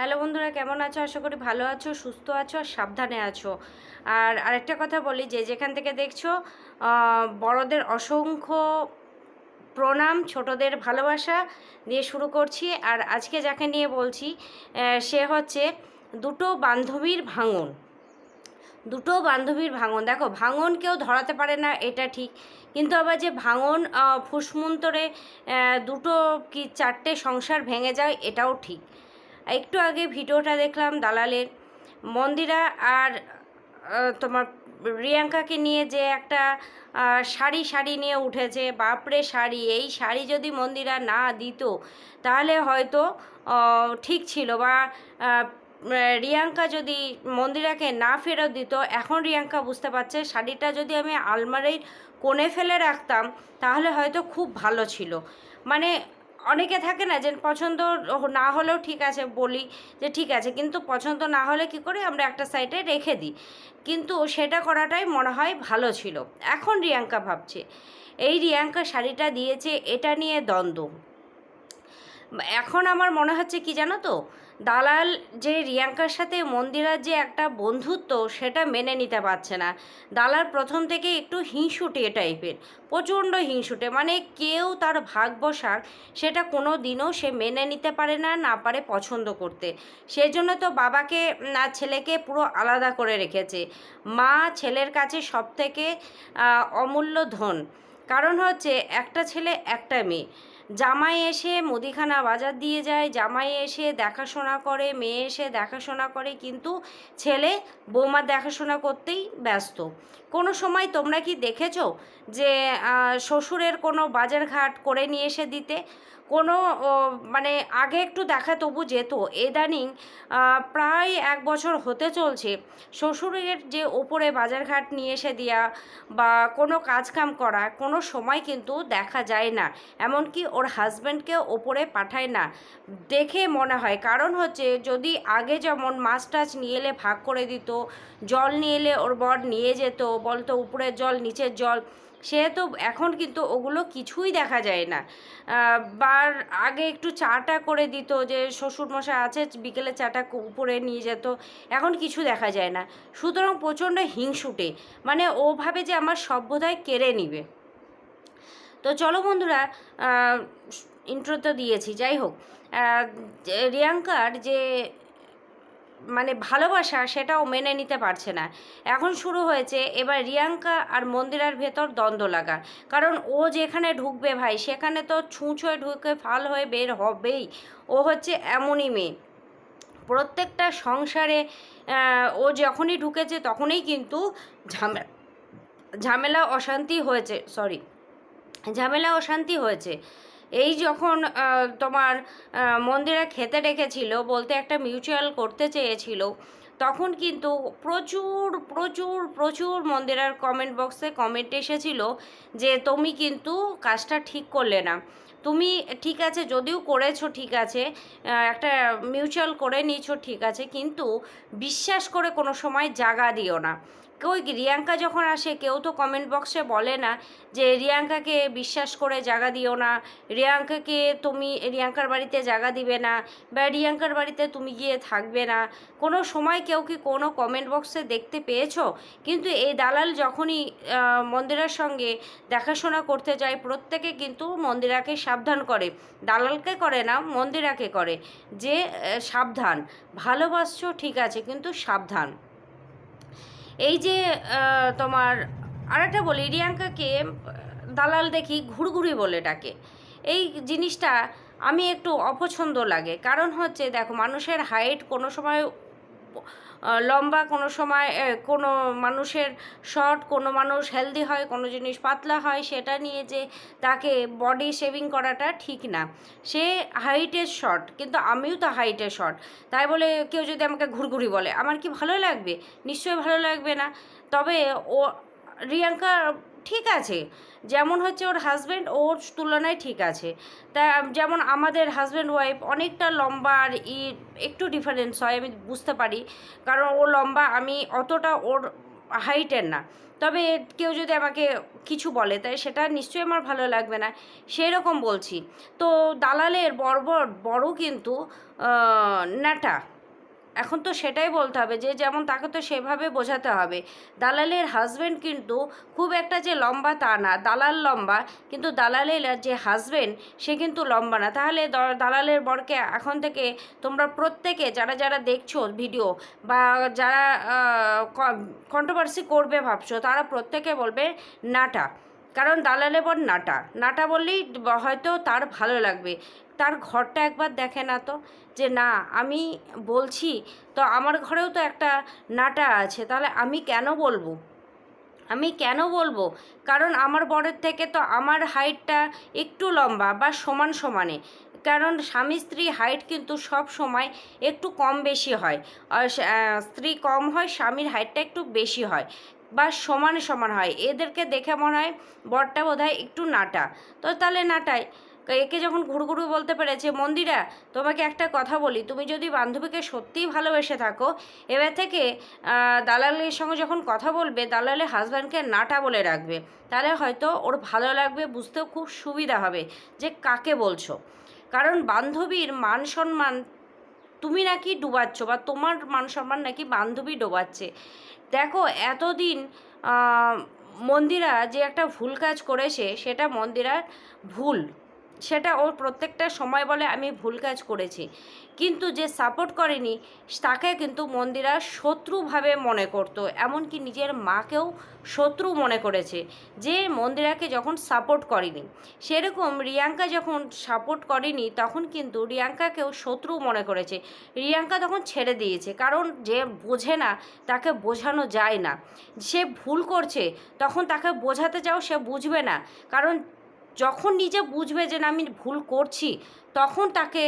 Hello বন্ধুরা, কেমন আছো? আশা করি ভালো আছো, সুস্থ আছো আর সাবধানে আছো। আর আরেকটা কথা বলি, যে যেখান থেকে দেখছো, বড়দের অসংখ্য প্রণাম, ছোটদের ভালোবাসা দিয়ে শুরু করছি। আর আজকে যাকে নিয়ে বলছি, সে হচ্ছে দুটো বান্ধবীর ভাঙন। দুটো বান্ধবীর ভাঙন, দেখো, ভাঙন কেউ ধরাতে পারে না, এটা ঠিক। কিন্তু আবার যে ভাঙন ফুসমন্তরে দুটো কি চারটে সংসার ভেঙে যায়, এটাও ঠিক। একটু আগে ভিডিওটা দেখলাম দালালের। মন্দিরা আর তোমার রিয়াঙ্কাকে নিয়ে যে একটা শাড়ি শাড়ি নিয়ে উঠেছে, বাপরে শাড়ি! এই শাড়ি যদি মন্দিরা না দিত তাহলে হয়তো ঠিক ছিল, বা রিয়াঙ্কা যদি মন্দিরাকে না ফেরত দিত, এখন রিয়াঙ্কা বুঝতে পারছে শাড়িটা যদি আমি আলমারির কোণে ফেলে রাখতাম তাহলে হয়তো খুব ভালো ছিল। মানে অনেকে থাকে না যে পছন্দ না হলেও ঠিক আছে, বলি যে ঠিক আছে, কিন্তু পছন্দ না হলে কি করে আমরা একটা সাইডে রেখে দিই, কিন্তু সেটা করাটাই মনে হয় ভালো ছিল। এখন রিয়াঙ্কা ভাবছে, এই রিয়াঙ্কা শাড়িটা দিয়েছে, এটা নিয়ে দ্বন্দ্ব। এখন আমার মনে হচ্ছে কি জানো তো, দালাল যে রিয়াঙ্কার সাথে মন্দিরার যে একটা বন্ধুত্ব, সেটা মেনে নিতে পারছে না। দালাল প্রথম থেকে একটু হিংসুটে টাইপের, প্রচণ্ড হিংসুটে, মানে কেউ তার ভাগ বসাক সেটা কোনো দিনও সে মেনে নিতে পারে না, না পারে পছন্দ করতে। সেই জন্য তো বাবাকে না ছেলেকে পুরো আলাদা করে রেখেছে। মা ছেলের কাছে সব থেকে অমূল্য ধন। কারণ হচ্ছে একটা ছেলে একটা মেয়ে, জামাই এসে মুদিখানা বাজার দিয়ে যায়, জামাই এসে দেখাশোনা করে, মেয়ে এসে দেখাশোনা করে, কিন্তু ছেলে বৌমার দেখাশোনা করতেই ব্যস্ত। কোনো সময় তোমরা কি দেখেছো যে শ্বশুরের কোনো বাজারঘাট করে নিয়ে এসে দিতে? কোনো মানে আগে একটু দেখা তবু যেত, ইদানিং প্রায় 1 বছর হতে চলছে শ্বশুরের যে ওপরে বাজারঘাট নিয়ে এসে দেওয়া বা কোনো কাজকাম করা কোনো সময় কিন্তু দেখা যায় না। এমনকি ওর হাজব্যান্ডকে ওপরে পাঠায় না, দেখে মনে হয়। কারণ হচ্ছে, যদি আগে যেমন মাছ টাছ নিয়ে এলে ভাগ করে দিত, জল নিয়ে এলে ওর বর নিয়ে যেত, বলতো উপরের জল নিচের জল, সে তো এখন কিন্তু ওগুলো কিছুই দেখা যায় না। বার আগে একটু চাটা করে দিত, যে শ্বশুরমশাই আছে বিকেলে চাটা উপরে নিয়ে যেত, এখন কিছু দেখা যায় না। সুতরাং প্রচণ্ড হিংসুটে, মানে ও ভাবে যে আমার সভ্যতায় কেড়ে নিবে। তো চলো বন্ধুরা, ইন্ট্রো তো দিয়েছি, যাই হোক, রিয়াঙ্কার যে মানে ভালোবাসা, সেটাও মেনে নিতে পারছে না। এখন শুরু হয়েছে এবার রিয়াঙ্কা আর মন্দিরার ভেতর দ্বন্দ্ব লাগা। কারণ ও যেখানে ঢুকবে ভাই, সেখানে তো ছুঁচ হয়ে ঢুকে ফাল হয়ে বের হবেই। ও হচ্ছে এমনই মেয়ে, প্রত্যেকটা সংসারে ও যখনই ঢুকেছে তখনই কিন্তু ঝামেলা ঝামেলা অশান্তি হয়েছে, সরি, ঝামেলা অশান্তি হয়েছে। এই যখন তোমার মন্দিরে খেতে ডেকেছিল, বলতে একটা মিউচুয়াল করতে চেয়েছিল, তখন কিন্তু প্রচুর প্রচুর প্রচুর মন্দিরার কমেন্ট বক্সে কমেন্ট এসেছিল যে তুমি কিন্তু কাজটা ঠিক করলে না। তুমি ঠিক আছে, যদিও করেছো ঠিক আছে, একটা মিউচুয়াল করে নিয়েছো ঠিক আছে, কিন্তু বিশ্বাস করে কোনো সময় জাগা দিও না। কই রিয়াঙ্কা যখন আসে, কেউ তো কমেন্ট বক্সে বলে না যে রিয়াঙ্কাকে বিশ্বাস করে জায়গা দিও না, রিয়াঙ্কাকে তুমি রিয়াঙ্কার বাড়িতে জায়গা দিবে না, বা রিয়াঙ্কার বাড়িতে তুমি গিয়ে থাকবে না। কোনো সময় কেউ কি কোনো কমেন্ট বক্সে দেখতে পেয়েছো? কিন্তু এই দালাল যখনই মন্দিরার সঙ্গে দেখাশোনা করতে যায়, প্রত্যেকে কিন্তু মন্দিরাকে সাবধান করে। দালালকে করে না, মন্দিরাকে করে, যে সাবধান, ভালোবাসছো ঠিক আছে কিন্তু সাবধান। এই যে তোমার আরেকটা বলি, রিয়াঙ্কাকে দালাল দেখি ঘুরঘুরি বলে ডাকে। এই জিনিসটা আমি একটু অপছন্দ লাগে। কারণ হচ্ছে, দেখো, মানুষের হাইট কোনো সময় লম্বা, কোনো সময় কোনো মানুষের শর্ট, কোনো মানুষ হেলদি হয়, কোনো জিনিস পাতলা হয়, সেটা নিয়ে যে তাকে বডি শেভিং করাটা ঠিক না। সে হাইটের শর্ট, কিন্তু আমিও তো হাইটের শর্ট, তাই বলে কেউ যদি আমাকে ঘুরঘুরি বলে, আমার কি ভালো লাগবে? নিশ্চয়ই ভালো লাগবে না। তবে ও রিয়াঙ্কা ঠিক আছে, যেমন হচ্ছে ওর হাজব্যান্ড ওর তুলনায় ঠিক আছে। তা যেমন আমাদের হাজব্যান্ড ওয়াইফ অনেকটা লম্বা, আর একটু ডিফারেন্স হয়, আমি বুঝতে পারি। কারণ ও লম্বা, আমি অতটা ওর হাইটের না। তবে কেউ যদি আমাকে কিছু বলে তাই সেটা নিশ্চয়ই আমার ভালো লাগবে না, সেই রকম বলছি। তো দালালের বড় কিন্তু ন্যাটা। এখন তো সেটাই বলতে হবে, যে যেমন তাকে তো সেভাবে বোঝাতে হবে। দালালের হাজব্যান্ড কিন্তু খুব একটা যে লম্বা তা না, দালাল লম্বা, কিন্তু দালালের যে হাজব্যান্ড সে কিন্তু লম্বা না। তাহলে দালালের বরকে এখন থেকে তোমরা প্রত্যেকে যারা যারা দেখছো ভিডিও বা যারা কন্ট্রোভার্সি করবে ভাবছো, তারা প্রত্যেকে বলবে নাটা। কারণ দালালের বর নাটা, নাটা বললেই হয়তো তার ভালো লাগবে। তার ঘরটা একবার দেখে না তো, যে না আমি বলছি তো আমার ঘরেও তো একটা নাটা আছে, তাহলে আমি কেন বলবো, আমি কেন বলবো? কারণ আমার বরের থেকে তো আমার হাইটটা একটু লম্বা বা সমান সমানে। কারণ স্বামী স্ত্রী হাইট কিন্তু সব সময় একটু কম বেশি হয়। আর স্ত্রী কম হয়, স্বামীর হাইটটা একটু বেশি হয় বা সমানে সমান হয়। এদেরকে দেখে মনে হয় বরটা বোধহয় একটু নাটা। তো তাহলে নাটাই, একে যখন ঘুরঘুরু বলতে পেরেছে। মন্দিরা, তোমাকে একটা কথা বলি, তুমি যদি বান্ধবীকে সত্যিই ভালোবেসে থাকো, এবার থেকে দালালের সঙ্গে যখন কথা বলবে, দালালের হাজব্যান্ডকে নাটা বলে রাখবে। তাহলে হয়তো ওর ভালো লাগবে, বুঝতেও খুব সুবিধা হবে যে কাকে বলছো। কারণ বান্ধবীর মান সম্মান তুমি নাকি ডুবাচ্ছ, বা তোমার মান সম্মান নাকি বান্ধবী ডোবাচ্ছে। দেখো এতদিন মন্দিরা যে একটা ভুল কাজ করেছে, সেটা মন্দিরার ভুল, সেটা ওর প্রত্যেকটা সময় বলে আমি ভুল কাজ করেছি। কিন্তু যে সাপোর্ট করেনি তাকে কিন্তু মন্দিরা শত্রুভাবে মনে করতো, এমনকি নিজের মাকেও শত্রু মনে করেছে যে মন্দিরাকে যখন সাপোর্ট করেনি। সেরকম রিয়াঙ্কা যখন সাপোর্ট করেনি তখন কিন্তু রিয়াঙ্কাকেও শত্রু মনে করেছে। রিয়াঙ্কা তখন ছেড়ে দিয়েছে, কারণ যে বোঝে না তাকে বোঝানো যায় না। সে ভুল করছে তখন তাকে বোঝাতে যাও, সে বুঝবে না। কারণ যখন নিজে বুঝবে যে না আমি ভুল করছি, তখন তাকে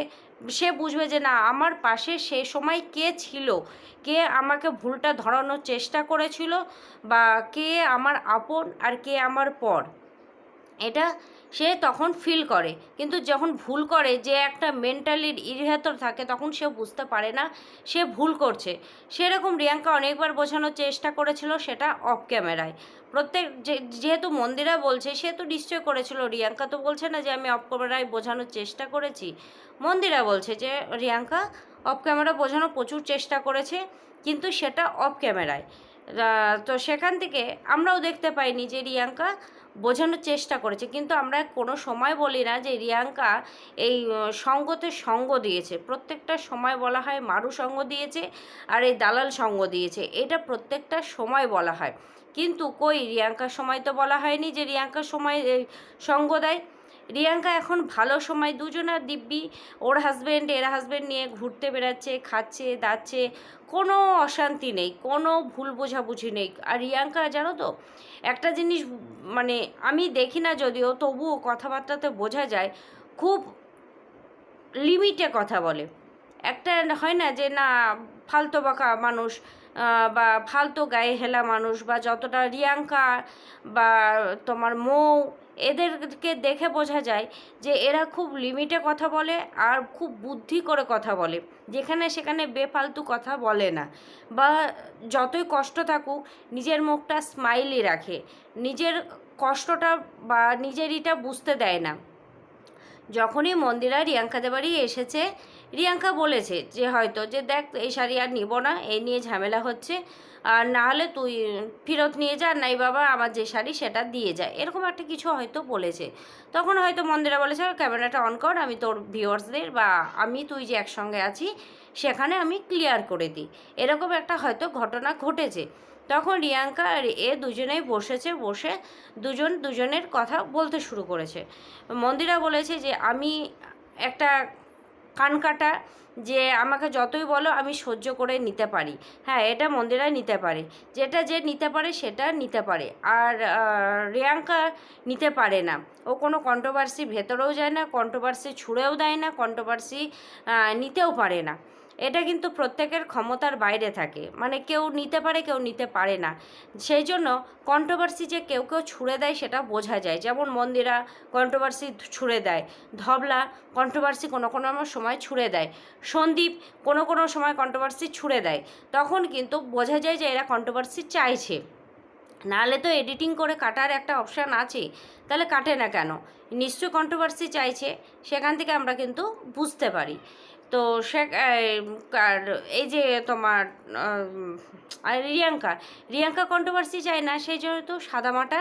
সে বুঝবে যে না আমার পাশে সে সময় কে ছিল, কে আমাকে ভুলটা ধরানোর চেষ্টা করেছিল, বা কে আমার আপন আর কে আমার পর, এটা সে তখন ফিল করে। কিন্তু যখন ভুল করে, যে একটা মেন্টালির ভেতর থাকে, তখন সে বুঝতে পারে না সে ভুল করছে। সেরকম রিয়াঙ্কা অনেকবার বোঝানোর চেষ্টা করেছিল, সেটা অফ ক্যামেরায়। যেহেতু মন্দিরা বলছে, সে তো নিশ্চয় করেছিল, রিয়াঙ্কা তো বলছে না যে আমি অফ ক্যামেরায় বোঝানোর চেষ্টা করেছি। মন্দিরা বলছে যে রিয়াঙ্কা অফ ক্যামেরা বোঝানোর প্রচুর চেষ্টা করেছে, কিন্তু সেটা অফ ক্যামেরায়। তো সেখান থেকে আমরাও দেখতে পাইনি যে রিয়াঙ্কা বোঝানোর চেষ্টা করেছে। কিন্তু আমরা কোনো সময় বলি না যে রিয়াঙ্কা এই সঙ্গতে সঙ্গ দিয়েছে। প্রত্যেকটা সময় বলা হয় মারু সঙ্গ দিয়েছে আর এই দালাল সঙ্গ দিয়েছে, এটা প্রত্যেকটা সময় বলা হয়। কিন্তু কই রিয়াঙ্কার সময় তো বলা হয়নি যে রিয়াঙ্কার সময় সঙ্গ দেয়। রিয়াঙ্কা এখন ভালো সময়, দুজনের দিব্যি ওর হাজব্যান্ড এর হাজব্যান্ড নিয়ে ঘুরতে বেড়াচ্ছে, খাচ্ছে দাচ্ছে, কোনো অশান্তি নেই, কোনো ভুল বোঝাবুঝি নেই। আর রিয়াঙ্কা জানো তো একটা জিনিস, মানে আমি দেখি না যদিও, তবুও কথাবার্তাতে বোঝা যায় খুব লিমিটে কথা বলে। একটা হয় না যে না ফালতু বকা মানুষ, বা ফালতু গায়ে হেলা মানুষ, বা যতটা রিয়াঙ্কা বা তোমার মৌ, এদেরকে দেখে বোঝা যায় যে এরা খুব লিমিটে কথা বলে আর খুব বুদ্ধি করে কথা বলে, যেখানে সেখানে বেফালতু কথা বলে না। বা যতই কষ্ট থাকুক নিজের মুখটা স্মাইলি রাখে, নিজের কষ্টটা বা নিজেরইটা বুঝতে দেয় না। যখনই মন্দিরা রিয়াঙ্কাদের বাড়ি এসেছে, রিয়াঙ্কা বলেছে যে হয়তো যে দেখ এই শাড়ি আর নিব না, এই নিয়ে ঝামেলা হচ্ছে, আর না হলে তুই ফেরত নিয়ে যা, নাই বাবা আমার যে শাড়ি সেটা দিয়ে যায়, এরকম একটা কিছু হয়তো বলেছে। তখন হয়তো মন্দিরা বলেছে ক্যামেরাটা অন কর, আমি তোর ভিউয়ার্সদের বা আমি তুই যে একসঙ্গে আছি সেখানে আমি ক্লিয়ার করে দিই, এরকম একটা হয়তো ঘটনা ঘটেছে। তখন রিয়াঙ্কা আর দুজনেই বসেছে, বসে দুজন দুজনের কথা বলতে শুরু করেছে। মন্দিরা বলেছে যে আমি একটা কানকাটা, যে আমাকে যতই বলো আমি সহ্য করে নিতে পারি। হ্যাঁ, এটা মন্দিরা নিতে পারে, যেটা যে নিতে পারে সেটা নিতে পারে। আর রিয়াঙ্কা নিতে পারে না, ও কোনো কন্ট্রোভার্সি ভেতরেও যায় না, কন্ট্রোভার্সি ছুঁড়েও দেয় না, কন্ট্রোভার্সি নিতেও পারে না। এটা কিন্তু প্রত্যেকের ক্ষমতার বাইরে থাকে, মানে কেউ নিতে পারে কেউ নিতে পারে না। সেই জন্য কন্ট্রোভার্সি যে কেউ কেউ ছুঁড়ে দেয় সেটা বোঝা যায়। যেমন মন্দিরা কন্ট্রোভার্সি ছুঁড়ে দেয়, ধবলা কন্ট্রোভার্সি কোনো কোনো সময় ছুঁড়ে দেয়, সন্দীপ কোনো কোনো সময় কন্ট্রোভার্সি ছুঁড়ে দেয়। তখন কিন্তু বোঝা যায় যে এরা কন্ট্রোভার্সি চাইছে। নাহলে তো এডিটিং করে কাটার একটা অপশান আছে, তাহলে কাটে না কেন? নিশ্চয় কন্ট্রোভার্সি চাইছে, সেখান থেকে আমরা কিন্তু বুঝতে পারি। তো সে আর এই যে তোমার আর রিয়াঙ্কা কন্ট্রোভার্সি চায় না, সেই জন্য তো সাদামাটা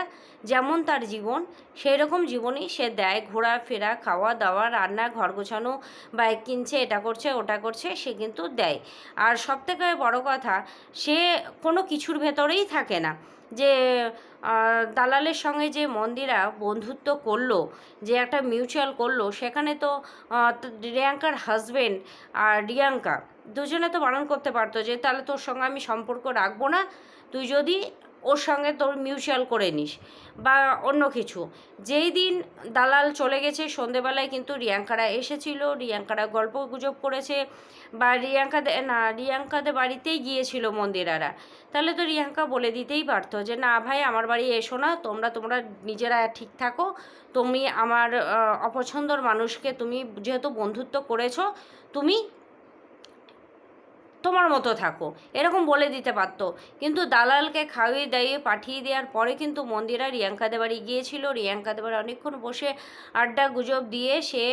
যেমন তার জীবন সেই রকম জীবনই সে দেয়, ঘোরাফেরা, খাওয়া দাওয়া, রান্না, ঘর গোছানো, বাইক কিনছে, এটা করছে ওটা করছে, সে কিন্তু দেয়। আর সবথেকে বড় কথা, সে কোনো কিছুর ভেতরেই থাকে না। যে দালালের সঙ্গে যে মন্দিরা বন্ধুত্ব করলো, যে একটা মিউচুয়াল করলো, সেখানে তো রিয়াঙ্কার হাজবেন্ড আর রিয়াঙ্কা দুজনে তো বারণ করতে পারতো যে তাহলে তোর সঙ্গে আমি সম্পর্ক রাখবো না, তুই যদি ওর সঙ্গে তোর মিউচুয়াল করে নিস বা অন্য কিছু। যেই দিন দালাল চলে গেছে সন্ধেবেলায় কিন্তু রিয়াঙ্কারা এসেছিল, রিয়াঙ্কারা গল্প গুজব করেছে, বা রিয়াঙ্কাদের বাড়িতেই গিয়েছিল মন্দিরারা। তাহলে তো রিয়াঙ্কা বলে দিতেই পারতো যে না ভাই আমার বাড়ি এসো না, তোমরা নিজেরা ঠিক থাকো, তুমি আমার অপছন্দর মানুষকে তুমি যেহেতু বন্ধুত্ব করেছো, তুমি তোমার মতো থাকো, এরকম বলে দিতে পারতো। কিন্তু দালালকে খাইয়ে দাইয়ে পাঠিয়ে দেওয়ার পরে কিন্তু মন্দিরা রিয়াঙ্কাদের বাড়ি গিয়েছিল, রিয়াঙ্কাদের বাড়ি অনেকক্ষণ বসে আড্ডা গুজব দিয়ে সে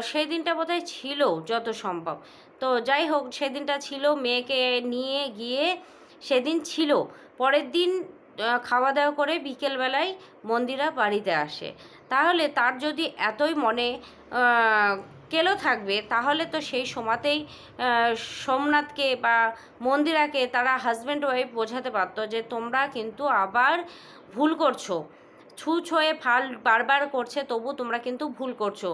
সেই দিনটা বোধহয় ছিল যত সম্ভব। তো যাই হোক, সেদিনটা ছিল, মেয়েকে নিয়ে গিয়ে সেদিন ছিল। পরের দিন খাওয়া দাওয়া করে বিকেলবেলায় মন্দিরা বাড়িতে আসে। তাহলে তার যদি এতই মনে কেলো থাকবে, তাহলে তো সেই সময়তেই সোমনাথকে বা মন্দিরাকে তারা হাজব্যান্ড ওয়াইফ বোঝাতে পারতো যে তোমরা কিন্তু আবার ভুল করছো, ছুঁয়ে ফাল বারবার করছে, তবু তোমরা কিন্তু ভুল করছো।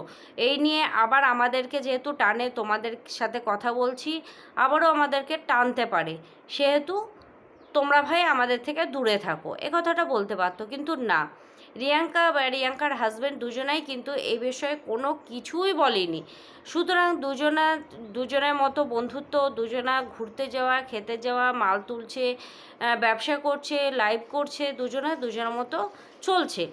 এই নিয়ে আবার আমাদেরকে যেহেতু টানে, তোমাদের সাথে কথা বলছি, আবারও আমাদেরকে টানতে পারে, সেহেতু তোমরা ভাই আমাদের থেকে দূরে থাকো, এ কথাটা বলতে পারতো। কিন্তু না, রিয়াঙ্কা বা রিয়াঙ্কার হাজব্যান্ড দুজনাই কিন্তু এই বিষয়ে কোনো কিছুই বলেনি। সুতরাং দুজনের মতো বন্ধুত্ব, দুজনা ঘুরতে যাওয়া, খেতে যাওয়া, মাল তুলছে, ব্যবসা করছে, লাইভ করছে, দুজনের মতো চলছে।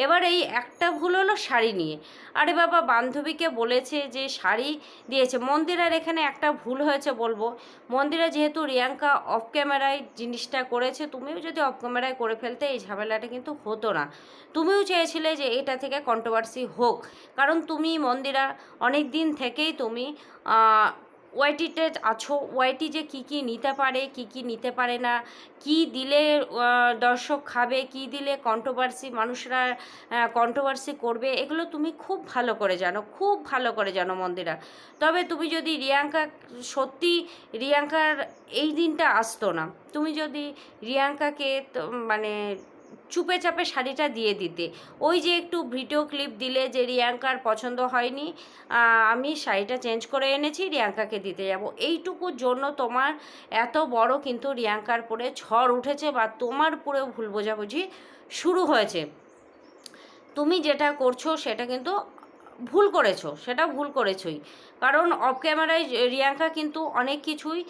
এবার এই একটা ভুল হলো শাড়ি নিয়ে। আরে বাবা, বান্ধবীকে বলেছে যে শাড়ি দিয়েছে। মন্দিরার এখানে একটা ভুল হয়েছে বলবো, মন্দিরা যেহেতু রিয়াঙ্কা অফ ক্যামেরায় জিনিসটা করেছে, তুমিও যদি অফ ক্যামেরায় করে ফেলতে এই ঝামেলাটা কিন্তু হতো না। তুমিও চেয়েছিলে যে এটা থেকে কন্ট্রোভার্সি হোক, কারণ তুমি মন্দিরা অনেক দিন থেকেই তুমি ওয়াইটিতে আছো। ওয়াইটি যে কী নিতে পারে, কী নিতে পারে না, কি দিলে দর্শক খাবে, কি দিলে কন্ট্রোভার্সি মানুষরা কন্ট্রোভার্সি করবে, এগুলো তুমি খুব ভালো করে জানো, খুব ভালো করে জানো মন্দিরা। তবে তুমি যদি সত্যি রিয়াঙ্কার এই দিনটা আসতো না, তুমি যদি রিয়াঙ্কাকে মানে চুপে চাপে শাড়িটা দিয়ে দিতে, ওই যে একটু ভিডিও ক্লিপ দিলে যে রিয়াঙ্কার পছন্দ হয়নি, আমি শাড়িটা চেঞ্জ করে এনেছি, রিয়াঙ্কাকে দিতে যাব, এইটুকুর জন্য তোমার এত বড় কিন্তু রিয়াঙ্কার পরে ঝড় উঠেছে, বা তোমার পুরো ভুল বোঝাবুঝি শুরু হয়েছে। তুমি যেটা করছো সেটা কিন্তু ভুল করেছোই। কারণ অফ ক্যামেরায় রিয়াঙ্কা কিন্তু অনেক কিছুই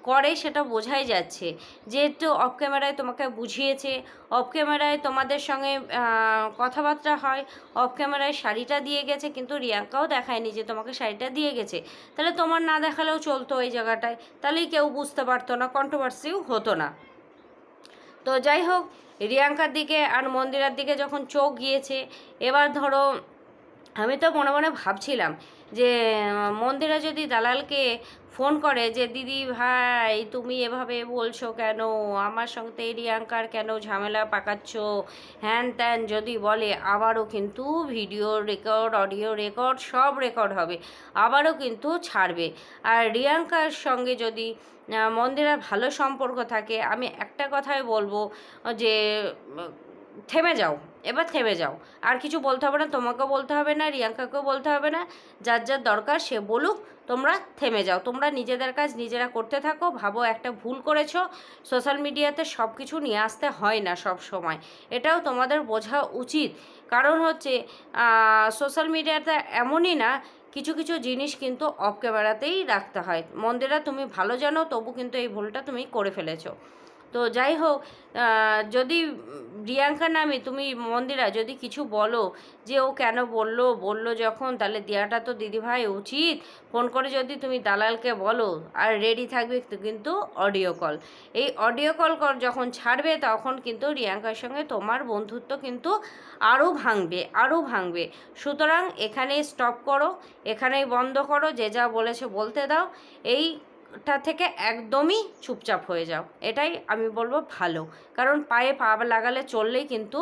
করে, সেটা বোঝাই যাচ্ছে। যেহেতু অফ ক্যামেরায় তোমাকে বুঝিয়েছে, অফ ক্যামেরায় তোমাদের সঙ্গে কথাবার্তা হয়, অফ ক্যামেরায় শাড়িটা দিয়ে গেছে, কিন্তু রিয়াঙ্কাও দেখায়নি যে তোমাকে শাড়িটা দিয়ে গেছে। তাহলে তোমার না দেখালেও চলতো এই জায়গাটায়, তাহলেই কেউ বুঝতে পারতো না, কন্ট্রোভার্সিও হতো না। তো যাই হোক, রিয়াঙ্কার দিকে আর মন্দিরার দিকে যখন চোখ গিয়েছে, এবার ধরো আমি তো মনে মনে ভাবছিলাম যে মন্দিরা যদি দালালকে ফোন করে যে দিদি ভাই তুমি এভাবে বলছো কেন, আমার সঙ্গে রিয়াঙ্কার কেন ঝামেলা পাকাচ্ছ, হ্যান ত্যান যদি বলে, আবারও কিন্তু ভিডিও রেকর্ড, অডিও রেকর্ড সব রেকর্ড হবে, আবারও কিন্তু ছাড়বে। আর রিয়াঙ্কার সঙ্গে যদি মন্দিরার ভালো সম্পর্ক থাকে, আমি একটা কথাই বলবো যে থেমে যাও, এবার থেমে যাও, আর কিছু বলতে হবে না, তোমাকেও বলতে হবে না, রিয়াঙ্কাকেও বলতে হবে না, যার যার দরকার সে বলুক, তোমরা থেমে যাও, তোমরা নিজেদের কাজ নিজেরা করতে থাকো। ভাবো একটা ভুল করেছো, সোশ্যাল মিডিয়াতে সব কিছু নিয়ে আসতে হয় না সব সময়, এটাও তোমাদের বোঝা উচিত। কারণ হচ্ছে সোশ্যাল মিডিয়াতে এমনই না, কিছু কিছু জিনিস কিন্তু অফ ক্যামেরাতেই রাখতে হয়। মন্দিরা তুমি ভালো জানো, তবু কিন্তু এই ভুলটা তুমি করে ফেলেছো। তো যাই হোক, যদি প্রিয়াঙ্কা নামে তুমি মন্দিরা যদি কিছু বলো যে ও কেন বললো যখন, তাহলে দেওয়াটা তো দিদিভাই উচিত। ফোন করে যদি তুমি দালালকে বলো, আর রেডি থাকবে কিন্তু অডিও কল। এই অডিও কল যখন ছাড়বে তখন কিন্তু প্রিয়াঙ্কার সঙ্গে তোমার বন্ধুত্ব কিন্তু আরও ভাঙবে। সুতরাং এখানেই স্টপ করো, এখানেই বন্ধ করো, যে যা বলেছে বলতে দাও, এইটা থেকে একদমই চুপচাপ হয়ে যাও, এটাই আমি বলবো ভালো। কারণ পায়ে পা লাগালে চললেই কিন্তু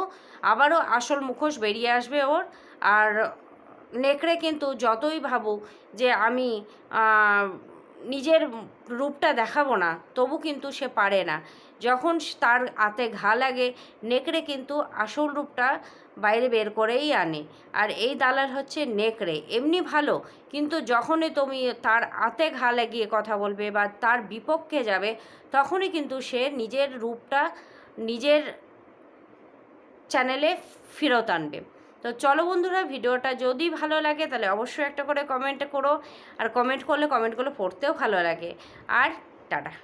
আবারও আসল মুখোশ বেরিয়ে আসবে ওর। আর নেকড়ে কিন্তু যতই ভাবুক যে আমি নিজের রূপটা দেখাবো না, তবু কিন্তু সে পারে না। যখন তার হাতে ঘা লাগে, নেকড়ে কিন্তু আসল রূপটা বাইরে বের করেই আনে। আর এই দালাল হচ্ছে নেকড়ে, এমনি ভালো, কিন্তু যখনই তুমি তার হাতে ঘা লাগিয়ে কথা বলবে বা তার বিপক্ষে যাবে, তখনই কিন্তু সে নিজের রূপটা নিজের চ্যানেলে ফেরত আনবে। তো চলো বন্ধুরা, ভিডিওটা যদি ভালো লাগে তাহলে অবশ্যই একটা করে কমেন্ট করো, আর কমেন্ট করলে কমেন্টগুলো পড়তেও ভালো লাগে। আর টাটা।